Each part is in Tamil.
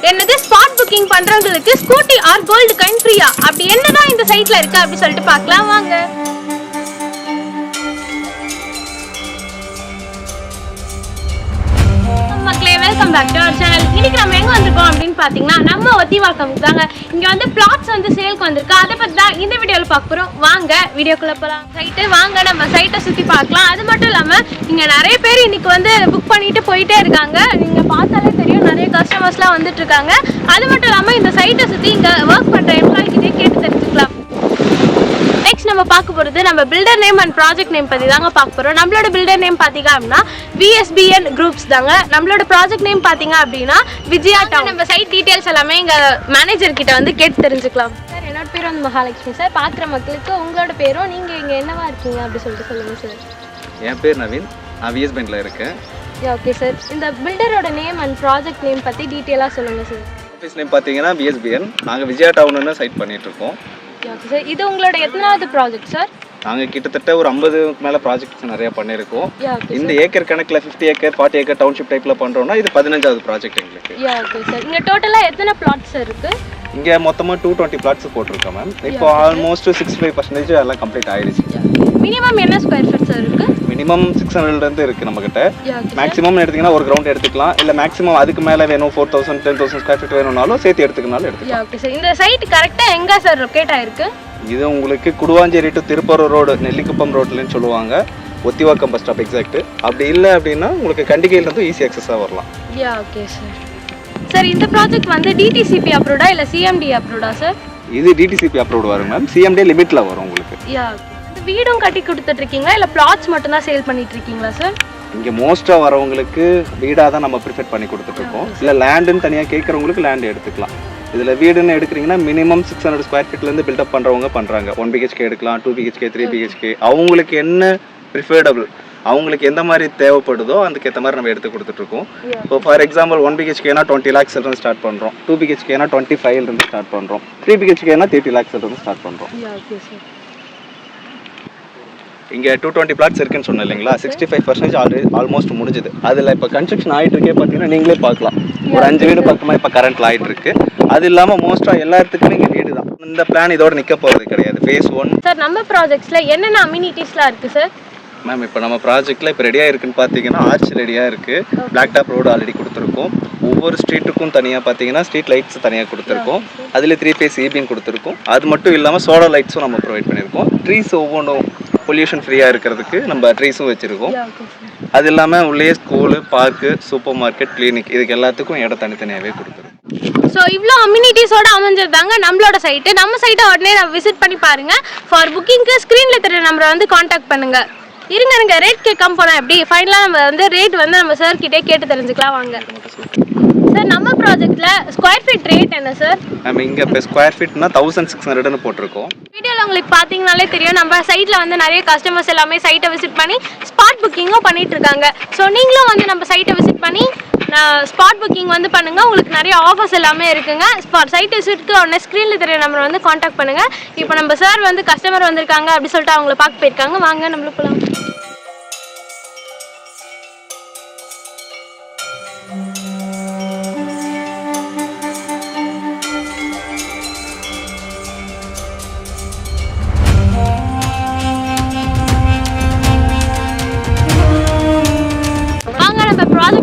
என்னது ஸ்பாட் புக்கிங் பண்றவங்களுக்கு ஸ்கூட்டி ஆர் கோல்டு காயின் ஃப்ரீயா? அப்படி என்னதான் இந்த சைட்ல இருக்கு அப்படி சொல்லிட்டு பார்க்கலாம் வாங்க. மக்களே, welcome back to our channel. இன்னைக்கு நம்ம எங்க வந்திருக்கோம் அப்படின்னு பாத்தீங்கன்னா நம்ம ஒத்திவாக்கம்க்கு தாங்க. இங்க வந்து பிளாட்ஸ் வந்து சேல்க்கு வந்திருக்கு. அதை பத்தி தான் இந்த வீடியோல பார்க்க போறோம். வாங்க வீடியோக்குள்ள போலாம். சைட்டு வாங்க நம்ம சைட்டை சுத்தி பார்க்கலாம். அது மட்டும் இல்லாம இங்க நிறைய பேர் இன்னைக்கு வந்து புக் பண்ணிட்டு போயிட்டே இருக்காங்க. நீங்க பார்த்தாலே தெரியும், நிறைய கஸ்டமர்ஸ்லாம் வந்துட்டு இருக்காங்க. அது மட்டும் இல்லாம இந்த சைட்டை சுத்தி இங்க ஒர்க் பண்ற எம்ப்ளாய் கிட்டே கேட்டு தெரிஞ்சுக்கலாம். நெக்ஸ்ட் நம்ம பார்க்க போகிறது நம்ம builder name and project name பற்றி தாங்க பார்க்க போகிறோம். நம்மளோட பில்டர் நேம் பார்த்தீங்க அப்படின்னா VSBN குரூப்ஸ் தாங்க. நம்மளோட ப்ராஜெக்ட் நேம் பார்த்தீங்க அப்படின்னா விஜயா டவுன். நம்ம சைட் டீட்டெயில்ஸ் எல்லாமே எங்கள் மேனேஜர் கிட்ட வந்து கேட்டு தெரிஞ்சுக்கலாம். சார், என்னோட பேர் வந்து மகாலட்சுமி சார். பார்க்குற மக்களுக்கு உங்களோட பேரும் நீங்கள் இங்கே என்னவா இருக்கீங்க அப்படி சொல்லிட்டு சொல்லுங்கள் சார். என் பேர் நவீன், நான் VS பேங்க்ல இருக்கேன். ஓகே சார், இந்த பில்டரோட நேம் அண்ட் ப்ராஜெக்ட் நேம் பற்றி டீட்டெயிலாக சொல்லுங்கள் சார். ஆஃபீஸ் நேம் பார்த்தீங்கன்னா VSBN. நாங்கள் விஜயா டவுன்னு சைட் பண்ணிகிட்ருக்கோம். ஓகே சார், இது உங்களோட எத்தனாவது ப்ராஜெக்ட் சார்? நாங்கள் கிட்டத்தட்ட ஒரு 50க்கு மேலே ப்ராஜெக்ட்ஸ் நிறையா பண்ணியிருக்கோம். இந்த ஏக்கர் கணக்கில் 50 ஏக்கர் 40 ஏக்கர் டவுன்ஷிப் டைப்பில் பண்ணுறோம்னா இது 15வது ப்ராஜெக்ட் எங்களுக்கு. ஓகே சார், இங்கே டோட்டலாக எத்தனை பிளாட்ஸ் இருக்குது? இங்கே மொத்தமாக 220 பிளாட்ஸ் போட்டிருக்கோம் மேம். இப்போ ஆல்மோஸ்ட் 65% எல்லாம் கம்ப்ளீட் ஆயிடுச்சு. மினிமம் என்ன ஸ்கொயர் ஃபீட் சார் இருக்குது? மினிமம் 600 இருக்குது நம்மக்கிட்ட. மேக்ஸிமம் எடுத்திங்கன்னா ஒரு கிரவுண்ட் எடுத்துக்கலாம். இல்லை மேக்ஸிமம் அதுக்கு மேலே வேணும் 4000 10,000 ஸ்கொயர் ஃபீட் வேணும்னாலும் சேர்த்து எடுத்துக்கனாலும் எடுத்துக்கலாம். ஓகே சார், இந்த சைட் கரெக்டாக எங்கே சார் லொக்கேட் ஆயிருக்கு? இது உங்களுக்கு குடுவாஞ்சேரி டு திருப்பூர் ரோடு, நெல்லிக்குப்பம் ரோட்லன்னு சொல்லுவாங்க. Othivakkam bus stop exact. அப்படி இல்லை அப்படின்னா உங்களுக்கு கண்டிகையிலேருந்து ஈஸி அக்சஸாக வரலாம். Okay sir. சார், இந்த ப்ராஜெக்ட் வந்து DTCP அப்ரூவ்டா இல்லை CMD அப்ரூவ்டா சார்? இது DTCP அப்ரூவ்டு வரும் மேம். CMD லிமிட்டில் வரும் உங்களுக்கு. இந்த வீடும் கட்டி கொடுத்துட்டு இருக்கீங்களா இல்லை பிளாட்ஸ் மட்டும் தான் சேல் பண்ணிட்டு இருக்கீங்களா சார்? இங்கே மோஸ்ட்டாக வரவங்களுக்கு வீடாக தான் நம்ம ப்ரிஃபர் பண்ணி கொடுத்துட்ருக்கோம். இல்லை லேண்டுன்னு தனியாக கேட்குறவங்களுக்கு லேண்டு எடுத்துக்கலாம். இதில் வீடுன்னு எடுக்கிறீங்கன்னா மினிமம் 600 ஸ்கொயர் ஃபீட்லேருந்து பில்டப் பண்ணுறவங்க பண்ணுறாங்க. 1 BHK எடுக்கலாம், 2 BHK 3 BHK. அவங்களுக்கு என்ன ப்ரிஃபர்டபுள், அவங்களுக்கு எந்த மாதிரி தேவைப்படுதோ அதுக்கேற்ற மாதிரி நம்ம எடுத்து கொடுத்துட்ருக்கோம். இப்போ ஃபார் எக்ஸாம்பிள் 1 BHKனா 20 lakhs இருந்து ஸ்டார்ட் பண்ணுறோம். 2 BHKனா 25 இருந்து ஸ்டார்ட் பண்ணுறோம். 3 BHKனா 30 lakhs இருந்து ஸ்டார்ட் பண்ணுறோம். இங்கே 220 பிளாட்ஸ் இருக்குன்னு சொன்னேன் இல்லைங்களா? 65% ஆல்மோஸ்ட் முடிஞ்சுது. அதில் இப்போ கன்ஸ்ட்ரக்ஷன் ஆகிட்டு இருக்கே பார்த்தீங்கன்னா நீங்களே பார்க்கலாம். ஒரு 5 வீடு பக்கமாக இப்போ கரண்ட்டில் ஆகிட்டு இருக்கு. அது இல்லாமல் மோஸ்ட்டாக எல்லா இடத்துக்குமே இங்கே வீடு தான். இந்த பிளான் இதோட நிற்க போகிறது கிடையாது. ஃபேஸ் 1. சார், நம்ம ப்ராஜெக்ட்ஸில் என்னென்ன அம்யூனிட்டிஸ்லாம் இருக்குது சார்? மேம், இப்போ நம்ம ப்ராஜெக்ட்டில் இப்போ ரெடியாக இருக்குன்னு பார்த்தீங்கன்னா ஆர்ச் ரெடியாக இருக்குது. பிளாக் டாப் ரோடு ஆல்ரெடி கொடுத்துருக்கோம். ஒவ்வொரு ஸ்ட்ரீட்டுக்கும் தனியாக பார்த்தீங்கன்னா ஸ்ட்ரீட் லைட்ஸ் தனியாக கொடுத்துருக்கோம். அதில் 3 phase EBM கொடுத்துருக்கோம். அது மட்டும் இல்லாமல் சோலார் லைட்ஸும் நம்ம ப்ரொவைட் பண்ணியிருக்கோம். ட்ரீஸ் ஒவ்வொன்றும் பொல்யூஷன் ஃப்ரீயாக இருக்கிறதுக்கு நம்ம ட்ரீஸும் வச்சுருக்கோம். அது இல்லாமல் உள்ளே school, park, super market, clinic இதுக்கு எல்லாத்துக்கும் இடம் தனித்தனியாகவே கொடுத்துருக்கோம். ஸோ இவ்வளோ அம்யூனிட்டிஸோட அமைஞ்சது தாங்க நம்மளோட சைட்டு. நம்ம சைட்டை உடனே நம்ம விசிட் பண்ணி பாருங்கள். ஃபார் புக்கிங்க்கு ஸ்க்ரீனில் தெரிய நம்பரை வந்து காண்டாக்ட் பண்ணுங்கள். இருங்க, ரேட் கேட்காம போனால் எப்படி? ஃபைனலாக நம்ம வந்து ரேட் வந்து நம்ம சார் கிட்டே கேட்டு தெரிஞ்சுக்கலாம் வாங்க. சார், நம்ம ப்ராஜெக்ட்டில் ஸ்கொயர் ஃபீட் ரேட் என்ன சார்? நம்ம இங்கே இப்போ ஸ்கொயர் ஃபீட்னா 1600ன்னு போட்டிருக்கோம். வீடியோவில் உங்களுக்கு பார்த்தீங்கனாலே தெரியும், நம்ம சைட்டில் வந்து நிறைய கஸ்டமர்ஸ் எல்லாமே சைட்டை விசிட் பண்ணி ஸ்பாட் புக்கிங்கும் பண்ணிட்டு இருக்காங்க. ஸோ நீங்களும் வந்து நம்ம சைட்டை விசிட் பண்ணி ஸ்பாட் புக்கிங் வந்து பண்ணுங்கள். உங்களுக்கு நிறைய ஆஃபர்ஸ் எல்லாமே இருக்குங்க. சைட் விசிட்க்கு உடனே ஸ்க்ரீனில் தெரிய நம்பரை வந்து காண்டாக்ட் பண்ணுங்கள். இப்போ நம்ம சார் வந்து கஸ்டமர் வந்திருக்காங்க அப்படி சொல்லிட்டு அவங்கள பார்க்க போயிருக்காங்க. வாங்க நம்மளுக்கு போகலாம்.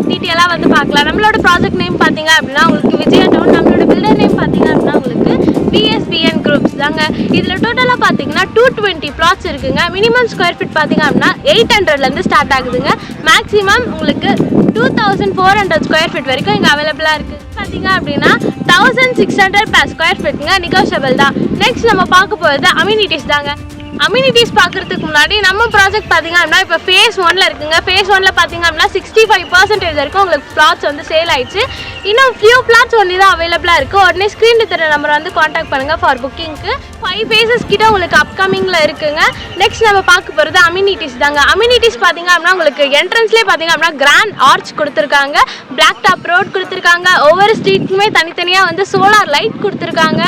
டீட்டெயிலாக வந்து பார்க்கலாம். நம்மளோட ப்ராஜெக்ட் நேம் பார்த்தீங்க அப்படின்னா உங்களுக்கு விஜயா டவுன். நம்மளோட பில்டர் நேம் பார்த்தீங்க அப்படின்னா உங்களுக்கு VSBN குரூப்ஸ் தாங்க. இதில் டோட்டலாக பார்த்தீங்கன்னா 220 பிளாட்ஸ் இருக்குங்க. மினிமம் ஸ்கொயர் ஃபீட் பார்த்தீங்க அப்படின்னா 800லேருந்து ஸ்டார்ட் ஆகுதுங்க. மேக்ஸிமம் உங்களுக்கு 2400 ஸ்கொயர் ஃபீட் வரைக்கும் இங்கே அவைலபிளாக இருக்குது. பார்த்தீங்க அப்படின்னா 1600 per ஸ்கொயர் ஃபீட்டுங்க, நெகோஷியபிள் தான். நெக்ஸ்ட் நம்ம பார்க்க போகிறது அம்யூனிட்டிஸ் தாங்க. அம்யூனிட்டிஸ் பார்க்குறதுக்கு முன்னாடி நம்ம ப்ராஜெக்ட் பார்த்தீங்க அப்படின்னா இப்போ ஃபேஸ் 1ல் இருக்குங்க. ஃபேஸ் 1ல் பார்த்தீங்க அப்படின்னா 65% வரைக்கும் உங்களுக்கு பிளாட்ஸ் வந்து சேல் ஆயிடுச்சு. இன்னும் ஃபியூ பிளாட்ஸ் ஒன்லி தான் அவைலபிளாக இருக்குது. உடனே ஸ்க்ரீனில் தெரிய நம்பரை வந்து காண்டாக்ட் பண்ணுங்கள் ஃபார் புக்கிங்க்கு. 5 phases கிட்ட உங்களுக்கு அப்கமிங்ல இருக்குங்க. நெக்ஸ்ட் நம்ம பார்க்க போகிறது அம்யூனிட்டிஸ் தாங்க. அம்யூனிட்டிஸ் பார்த்தீங்க அப்படின்னா உங்களுக்கு என்ட்ரன்ஸ்லேயே பார்த்தீங்க அப்படின்னா கிராண்ட் ஆர்ச் கொடுத்துருக்காங்க, பிளாக் டாப் ரோட் கொடுத்துருக்காங்க, ஒவ்வொரு ஸ்ட்ரீட்டுக்குமே தனித்தனியாக வந்து சோலார் லைட் கொடுத்துருக்காங்க.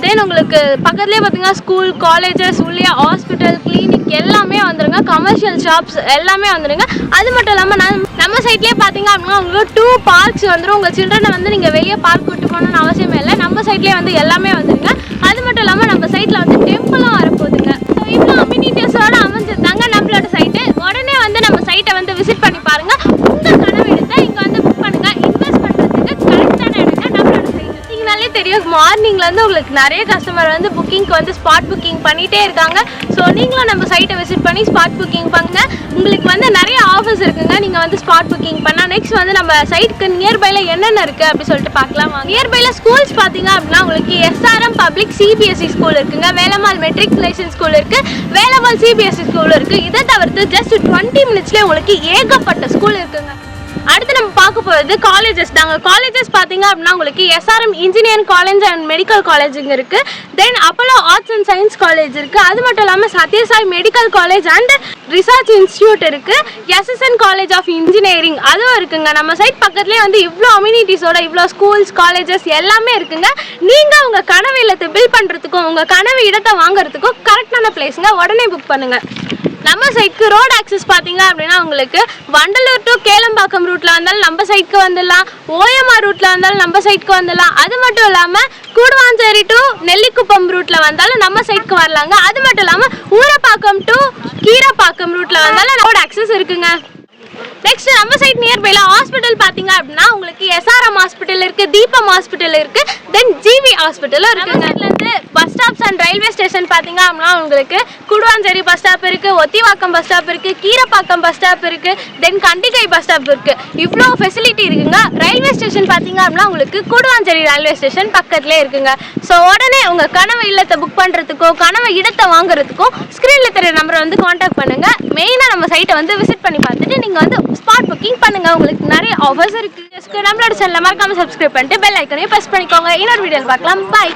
தென் உங்களுக்கு பக்கத்துலேயே பார்த்தீங்கன்னா ஸ்கூல், காலேஜஸ், உள்ளே ஹாஸ்பிட்டல், கிளினிக் எல்லாமே வந்துருங்க, கமர்ஷியல் ஷாப்ஸ் எல்லாமே வந்துருங்க. அது மட்டும் இல்லாமல் நம்ம சைட்லேயே பார்த்தீங்க அப்படின்னா உங்களுக்கு 2 பார்க்ஸ் வந்துடும். உங்கள் சில்ட்ரனை வந்து நீங்கள் வெளியே பார்க் கூட்டு போகணும்னு அவசியமே இல்லை, நம்ம சைட்லேயே வந்து எல்லாமே வந்துருங்க. அது மட்டும் இல்லாமல் நம்ம சைட்டில் வந்து டெம்பிளும் வரப்போகுதுங்க. ஸோ இவ்வளோ அம்யூனிட்டிஸோடு அமைஞ்சிருந்தாங்க நம்மளோட சைட்டு. உடனே வந்து நம்ம சைட்டை வந்து விசிட் பண்ணி பாருங்கள். உங்கள் கனவு எடுத்து இங்கே வந்து புக் பண்ணுங்கள். இன்வெஸ்ட் பண்ணுறதுக்கு கரெக்டான இடங்க நம்மளோட சைட்டு. நீங்களாலே தெரியும், மார்னிங்லேருந்து உங்களுக்கு நிறைய கஸ்டமர் வந்து புக்கிங்க்கு வந்து ஸ்பாட் புக்கிங் பண்ணிகிட்டே இருக்காங்க. ஸோ நீங்களும் நம்ம சைட்டை விசிட் பண்ணி ஸ்பாட் புக்கிங் பண்ணுங்க. உங்களுக்கு வந்து நிறைய ஆஃபர்ஸ் இருக்குங்க நீங்கள் வந்து ஸ்பாட் புக்கிங் பண்ணால். நெக்ஸ்ட் வந்து நம்ம சைட்டுக்கு நியர்பையில் என்னென்ன இருக்குது அப்படி சொல்லிட்டு பார்க்கலாம். நியர்பையில் ஸ்கூல்ஸ் பார்த்தீங்க அப்படின்னா உங்களுக்கு SRM பப்ளிக் CBSE ஸ்கூல் இருக்குங்க, வேலம்மாள் மெட்ரிகுலேஷன் ஸ்கூல் இருக்குது, வேலம்மாள் CBSE ஸ்கூல் இருக்குது. இதை தவிர்த்து ஜஸ்ட் 20 மினிட்ஸ்லேயே உங்களுக்கு ஏகப்பட்ட ஸ்கூல் இருக்குங்க. அடுத்து நம்ம பார்க்க போகிறது காலேஜஸ் தாங்க. காலேஜஸ் பார்த்தீங்க அப்படின்னா உங்களுக்கு SRM engineering college and medical காலேஜுங்க இருக்குது. Then Apollo arts and science college இருக்குது. அது மட்டும் இல்லாமல் Sathya Sai medical college and research institute இருக்குது. SSN காலேஜ் ஆஃப் இன்ஜினியரிங் அதுவும் இருக்குங்க. நம்ம சைட் பக்கத்துலேயே வந்து இவ்வளோ அம்யூனிட்டிஸோட இவ்வளோ ஸ்கூல்ஸ், காலேஜஸ் எல்லாமே இருக்குங்க. நீங்கள் உங்கள் கனவு இல்லத்தை பில் பண்ணுறதுக்கும் உங்கள் கனவு இடத்தை வாங்குறதுக்கும் கரெக்டான பிளேஸுங்க. உடனே புக் பண்ணுங்கள். நம்ம சைட்க்கு ரோட் ஆக்சஸ் பார்த்தீங்க அப்படின்னா உங்களுக்கு வண்டலூர் டு கேளம்பாக்கம் ரூட்டில் வந்தாலும் நம்ம சைட்க்கு வந்துடலாம், OMR ரூட்டில் வந்தாலும் நம்ம சைட்க்கு வந்துடலாம். அது மட்டும் இல்லாமல் கூடுவாஞ்சேரி டு நெல்லிக்குப்பம் ரூட்டில் வந்தாலும் நம்ம சைட்க்கு வரலாங்க. அது மட்டும் இல்லாமல் ஊரப்பாக்கம் டு கீரப்பாக்கம் ரூட்டில் வந்தாலும் ரோட் ஆக்சஸ் இருக்குங்க. நெக்ஸ்ட் நம்ம சைட் நியர்பைல ஹாஸ்பிட்டல் பார்த்தீங்க அப்படின்னா உங்களுக்கு SRM ஹாஸ்பிட்டல் இருக்குது, தீபம் ஹாஸ்பிட்டல் இருக்குது, தென் GV ஹாஸ்பிட்டலும் இருக்குங்க. இதுலேருந்து bus stops and railway station பார்த்தீங்க அப்படின்னா உங்களுக்கு கூடுவாஞ்சேரி பஸ் ஸ்டாப் இருக்குது, ஒத்திவாக்கம் பஸ் ஸ்டாப் இருக்குது, கீரப்பாக்கம் பஸ் ஸ்டாப் இருக்குது, தென் கண்டிகை பஸ் ஸ்டாப் இருக்குது. இவ்வளோ ஃபெசிலிட்டி இருக்குங்க. ரயில்வே ஸ்டேஷன் பார்த்தீங்க அப்படின்னா உங்களுக்கு கூடுவாஞ்சேரி ரயில்வே ஸ்டேஷன் பக்கத்துலேயே இருக்குங்க. ஸோ உடனே உங்கள் கனவு இல்லத்தை புக் பண்ணுறதுக்கோ கனவு இடத்தை வாங்குறதுக்கும் ஸ்க்ரீனில் தெரிய நம்பரை வந்து காண்டாக்ட் பண்ணுங்கள். மெயினாக நம்ம சைட்டை வந்து விசிட் பண்ணி பார்த்துட்டு நீங்கள் வந்து ஸ்பாட் புக்கிங் பண்ணுங்க. உங்களுக்கு நிறைய ஆஃபர்ஸ் இருக்கு. நம்மளோட சேனலை மறக்காம சப்ஸ்கிரைப் பண்ணிட்டு பெல் ஐக்கனையும் பிரஸ் பண்ணிக்கோங்க. இன்னொரு வீடியோவில் பார்க்கலாம். பாய்.